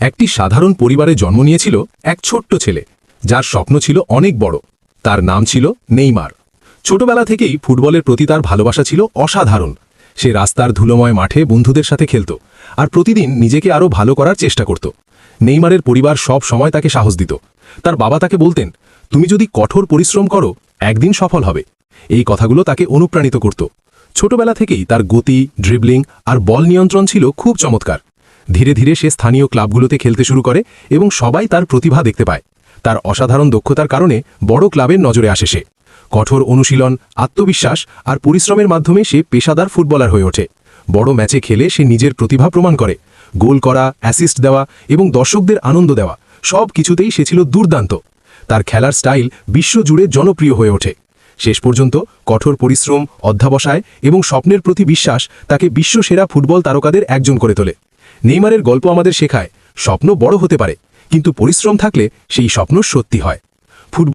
একটি সাধারণ পরিবারে জন্ম নিয়েছিল এক ছোট্ট ছেলে, যার স্বপ্ন ছিল অনেক বড়। তার নাম ছিল নেইমার। ছোটবেলা থেকেই ফুটবলের প্রতি তার ভালোবাসা ছিল অসাধারণ। সে রাস্তার ধুলোময় মাঠে বন্ধুদের সাথে খেলত আর প্রতিদিন নিজেকে আরও ভালো করার চেষ্টা করত। নেইমারের পরিবার সব সময় তাকে সাহস দিত। তার বাবা তাকে বলতেন, তুমি যদি কঠোর পরিশ্রম করো একদিন সফল হবে। এই কথাগুলো তাকে অনুপ্রাণিত করত। ছোটবেলা থেকেই তার গতি, ড্রিবলিং আর বল নিয়ন্ত্রণ ছিল খুব চমৎকার। ধীরে ধীরে সে স্থানীয় ক্লাবগুলোতে খেলতে শুরু করে এবং সবাই তার প্রতিভা দেখতে পায়। তার অসাধারণ দক্ষতার কারণে বড় ক্লাবের নজরে আসে সে। কঠোর অনুশীলন, আত্মবিশ্বাস আর পরিশ্রমের মাধ্যমে সে পেশাদার ফুটবলার হয়ে ওঠে। বড় ম্যাচে খেলে সে নিজের প্রতিভা প্রমাণ করে। গোল করা, অ্যাসিস্ট দেওয়া এবং দর্শকদের আনন্দ দেওয়া সব কিছুতেই সে ছিল দুর্দান্ত। তার খেলার স্টাইল বিশ্বজুড়ে জনপ্রিয় হয়ে ওঠে। শেষ পর্যন্ত কঠোর পরিশ্রম, অধ্যাবসায় এবং স্বপ্নের প্রতি বিশ্বাস তাকে বিশ্বসেরা ফুটবল তারকাদের একজন করে তোলে। নেইমারের গল্প আমাদের শেখায়, স্বপ্ন বড় হতে পারে, কিন্তু পরিশ্রম থাকলে সেই স্বপ্ন সত্যি হয়।